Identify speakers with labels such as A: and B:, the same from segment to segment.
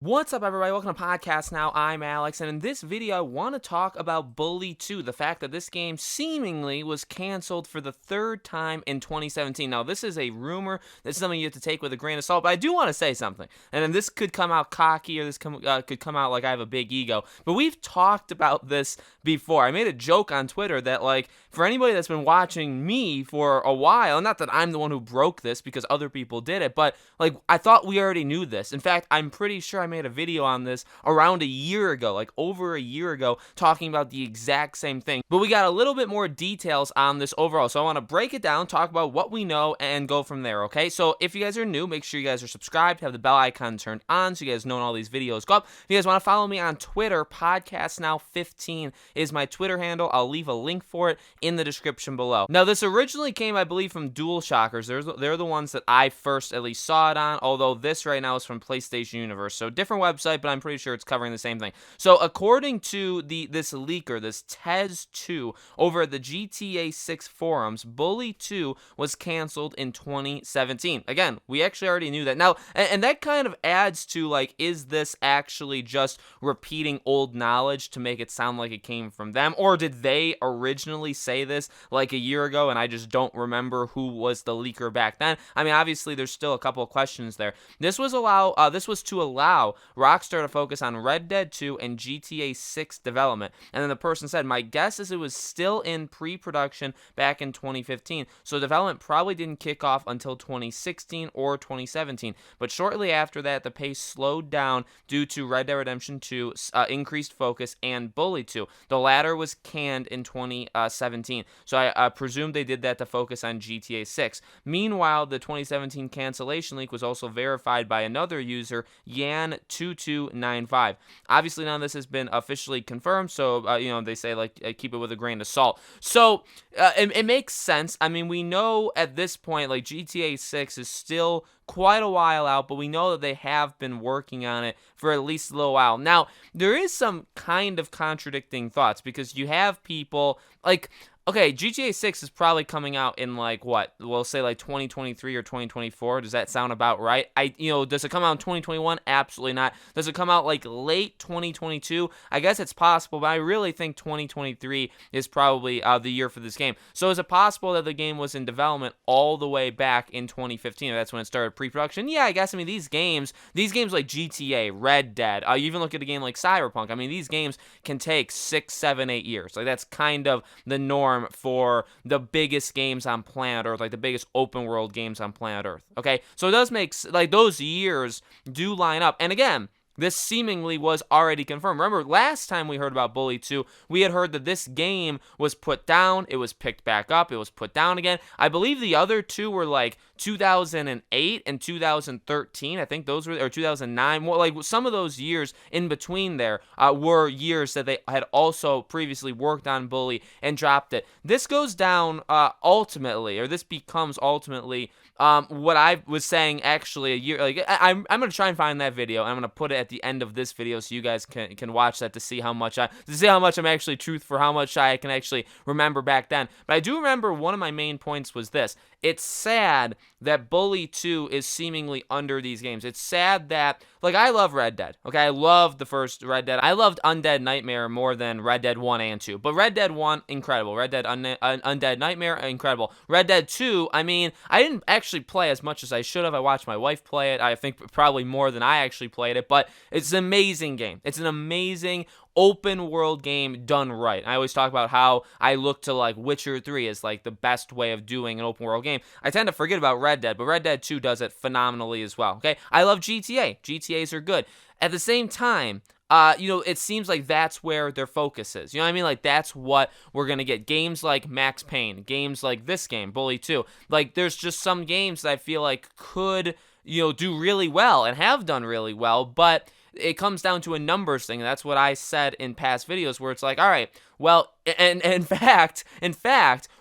A: What's up, everybody? Welcome to Podcast Now. I'm Alex, and in this video, I want to talk about Bully 2, the fact that this game seemingly was canceled for the third time in 2017. Now, this is a rumor. This is something you have to take with a grain of salt, but I do want to say something. And then this could come out cocky, or this could come out like I have a big ego. But we've talked about this before. I made a joke on Twitter that, like, for anybody that's been watching me for a while, not that I'm the one who broke this because other people did it, but, like, I thought we already knew this. In fact, I'm pretty sure I made a video on this around a year ago, like over a year ago, talking about the exact same thing. But we got a little bit more details on this overall. So I want to break it down, talk about what we know, and go from there, okay? So if you guys are new, make sure you guys are subscribed, have the bell icon turned on so you guys know when all these videos go up. If you guys want to follow me on Twitter, PodcastNow15 is my Twitter handle. I'll leave a link for it in the description below. Now, this originally came, I believe, from DualShockers. They're the ones that I first at least saw it on, although this right now is from PlayStation Universe. So different website, but I'm pretty sure it's covering the same thing. So according to this leaker, this Tez2 over at the GTA 6 forums, Bully 2 was canceled in 2017. Again, we actually already knew that. Now, and that kind of adds to, like, is this actually just repeating old knowledge to make it sound like it came from them? Or did they originally say this like a year ago and I just don't remember who was the leaker back then? I mean, obviously there's still a couple of questions there. This was to allow Rockstar to focus on Red Dead 2 and GTA 6 development. And then the person said, my guess is it was still in pre-production back in 2015, so development probably didn't kick off until 2016 or 2017. But shortly after that, the pace slowed down due to Red Dead Redemption 2, increased focus, and Bully 2. The latter was canned in 2017, so I presume they did that to focus on GTA 6. Meanwhile, the 2017 cancellation leak was also verified by another user, Yan2295. Obviously, none of this has been officially confirmed, so they say, like, keep it with a grain of salt. So it makes sense. I mean, we know at this point, like, GTA 6 is still quite a while out, but we know that they have been working on it for at least a little while. Now, there is some kind of contradicting thoughts because you have people like, okay, GTA 6 is probably coming out in, like, what? We'll say, like, 2023 or 2024. Does that sound about right? Does it come out in 2021? Absolutely not. Does it come out, like, late 2022? I guess it's possible, but I really think 2023 is probably the year for this game. So is it possible that the game was in development all the way back in 2015? That's when it started pre-production? Yeah, I guess. I mean, these games like GTA, Red Dead, you even look at a game like Cyberpunk. I mean, these games can take 6, 7, 8 years. Like, that's kind of the norm for the biggest games on planet Earth, like the biggest open world games on planet Earth. Okay, so it does make, like, those years do line up. And again, this seemingly was already confirmed. Remember, last time we heard about Bully 2, we had heard that this game was put down, it was picked back up, it was put down again. I believe the other two were like 2008 and 2013. I think those were, or 2009. More like some of those years in between there were years that they had also previously worked on Bully and dropped it. This goes down ultimately, or this becomes ultimately what I was saying actually a year. Like, I'm gonna try and find that video, and I'm gonna put it at the end of this video so you guys can watch that to see how much I'm actually truthful, for how much I can actually remember back then. But I do remember one of my main points was this: it's sad that Bully 2 is seemingly under these games. It's sad that, like, I love Red Dead. Okay, I loved the first Red Dead. I loved Undead Nightmare more than Red Dead 1 and 2. But Red Dead 1, incredible. Red Dead Undead Nightmare, incredible. Red Dead 2, I mean, I didn't actually play as much as I should have. I watched my wife play it. I think probably more than I actually played it. But it's an amazing game. It's an amazing open world game done right. I always talk about how I look to, like, Witcher 3 as, like, the best way of doing an open world game. I tend to forget about Red Dead, but Red Dead 2 does it phenomenally as well. Okay, I love GTA. GTAs are good. At the same time, it seems like that's where their focus is. You know what I mean? Like, that's what we're going to get. Games like Max Payne, games like this game, Bully 2. Like, there's just some games that I feel like could, do really well and have done really well, but it comes down to a numbers thing. That's what I said in past videos, where it's like, all right, well, and in fact,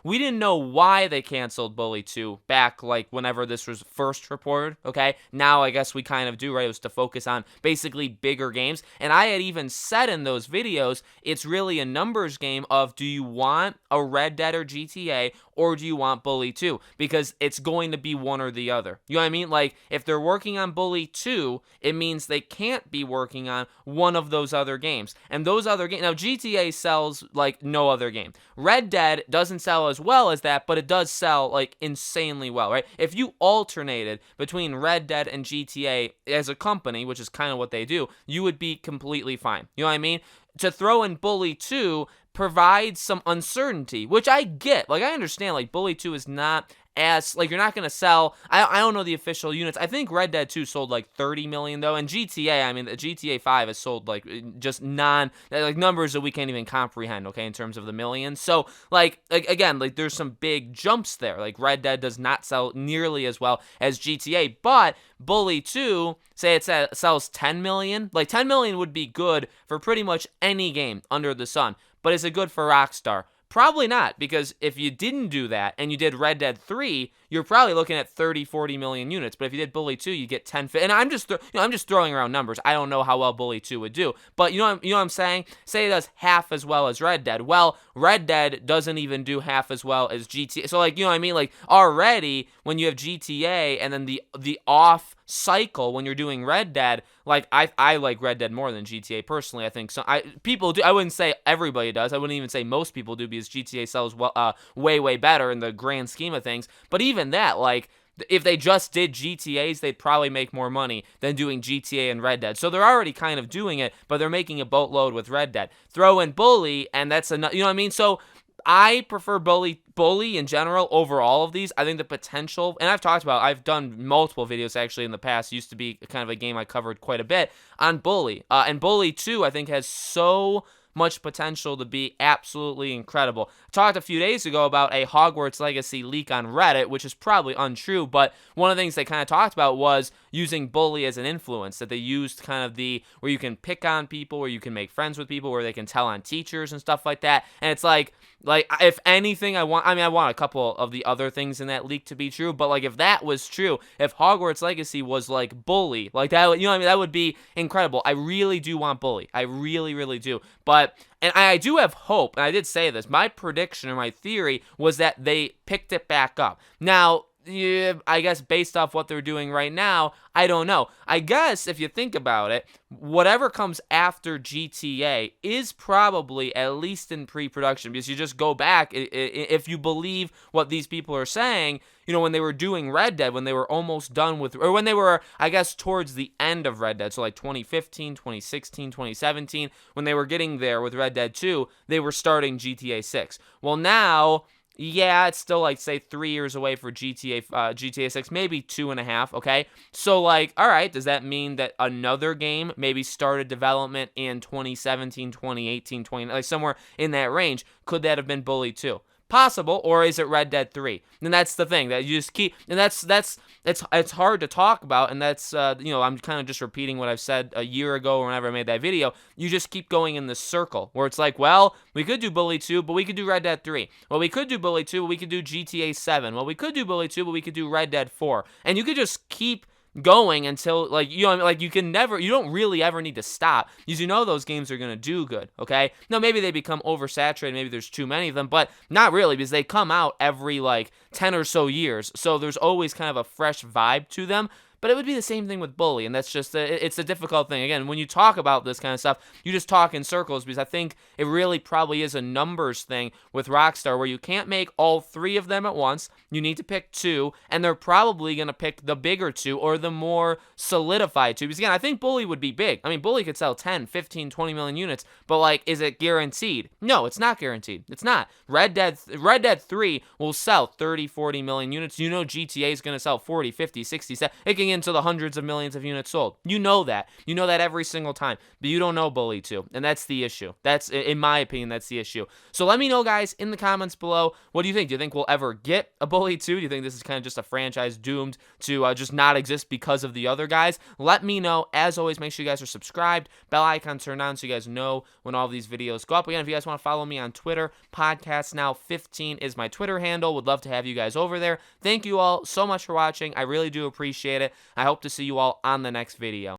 A: we didn't know why they canceled Bully 2 back, like, whenever this was first reported, okay? Now I guess we kind of do, right? It was to focus on basically bigger games. And I had even said in those videos, it's really a numbers game of, do you want a Red Dead or GTA, or do you want Bully 2? Because it's going to be one or the other. You know what I mean? Like, if they're working on Bully 2, it means they can't be working on one of those other games. And those other games, now GTA sells like no other game. Red Dead doesn't sell as well as that, but it does sell like insanely well, right? If you alternated between Red Dead and GTA as a company, which is kind of what they do, you would be completely fine. You know what I mean? To throw in Bully 2 provides some uncertainty, which I get. Like, I understand, like, Bully 2 is not as, like, you're not going to sell, I don't know the official units. I think Red Dead 2 sold, like, 30 million, though, and GTA, I mean, the GTA 5 has sold, like, just like, numbers that we can't even comprehend, okay, in terms of the millions. So, again, like, there's some big jumps there. Like, Red Dead does not sell nearly as well as GTA, but Bully 2, say it sells 10 million, like, 10 million would be good for pretty much any game under the sun. But is it good for Rockstar? Probably not, because if you didn't do that and you did Red Dead 3, you're probably looking at 30, 40 million units. But if you did Bully 2, you get 10, and I'm just throwing around numbers. I don't know how well Bully 2 would do. But you know what I'm saying? Say it does half as well as Red Dead. Well, Red Dead doesn't even do half as well as GTA. So, like, you know what I mean? Like, already when you have GTA and then the off cycle when you're doing Red Dead, like, I like Red Dead more than GTA personally. I think so. People do. I wouldn't say everybody does. I wouldn't even say most people do, because GTA sells well, way better in the grand scheme of things. But even that, like, if they just did GTAs, they'd probably make more money than doing GTA and Red Dead. So they're already kind of doing it, but they're making a boatload with Red Dead. Throw in Bully, and that's enough. You know what I mean? So I prefer Bully in general over all of these. I think the potential, and I've done multiple videos actually in the past. It used to be kind of a game I covered quite a bit on Bully. And Bully 2, I think, has so much potential to be absolutely incredible. I talked a few days ago about a Hogwarts Legacy leak on Reddit, which is probably untrue, but one of the things they kind of talked about was using Bully as an influence, that they used kind of where you can pick on people, where you can make friends with people, where they can tell on teachers and stuff like that. And it's like if anything, I want a couple of the other things in that leak to be true, but like, if that was true, if Hogwarts Legacy was like Bully, like that, you know what I mean, that would be incredible. I really do want Bully. I really, really do. And I do have hope, and I did say this. My prediction or my theory was that they picked it back up. Now, yeah, I guess based off what they're doing right now, I don't know. I guess if you think about it, whatever comes after GTA is probably at least in pre-production, because you just go back, if you believe what these people are saying, you know, when they were doing Red Dead, when they were almost done with, or when they were, I guess, towards the end of Red Dead, so like 2015, 2016, 2017, when they were getting there with Red Dead 2, they were starting GTA 6. Well, now, yeah, it's still like, say, 3 years away for GTA 6, maybe 2.5, okay? So, like, all right, does that mean that another game maybe started development in 2017, 2018, like somewhere in that range? Could that have been Bully 2? Possible, or is it Red Dead 3? And that's the thing that you just keep, and it's hard to talk about, and that's I'm kind of just repeating what I've said a year ago or whenever I made that video. You just keep going in this circle where it's like, well, we could do Bully 2, but we could do Red Dead 3. Well, we could do Bully 2, but we could do GTA 7. Well, we could do Bully 2, but we could do Red Dead 4. And you could just keep going until, like, you know, like, you don't really ever need to stop, because you know those games are going to do good, okay? Now, maybe they become oversaturated, maybe there's too many of them, but not really, because they come out every, like, 10 or so years, so there's always kind of a fresh vibe to them. But it would be the same thing with Bully, and that's just, it's a difficult thing. Again, when you talk about this kind of stuff, you just talk in circles, because I think it really probably is a numbers thing with Rockstar, where you can't make all 3 of them at once. You need to pick 2, and they're probably going to pick the bigger 2, or the more solidified 2. Because again, I think Bully would be big. I mean, Bully could sell 10, 15, 20 million units, but, like, is it guaranteed? No, it's not guaranteed. It's not. Red Dead 3 will sell 30, 40 million units. You know GTA is going to sell 40, 50, 60, 70. It can into the hundreds of millions of units sold. You know that. You know that every single time. But you don't know Bully 2. And that's the issue. That's, in my opinion, that's the issue. So let me know, guys, in the comments below. What do you think? Do you think we'll ever get a Bully 2? Do you think this is kind of just a franchise doomed to just not exist because of the other guys? Let me know. As always, make sure you guys are subscribed. Bell icon turned on so you guys know when all of these videos go up. Again, if you guys want to follow me on Twitter, Podcast Now 15 is my Twitter handle. Would love to have you guys over there. Thank you all so much for watching. I really do appreciate it. I hope to see you all on the next video.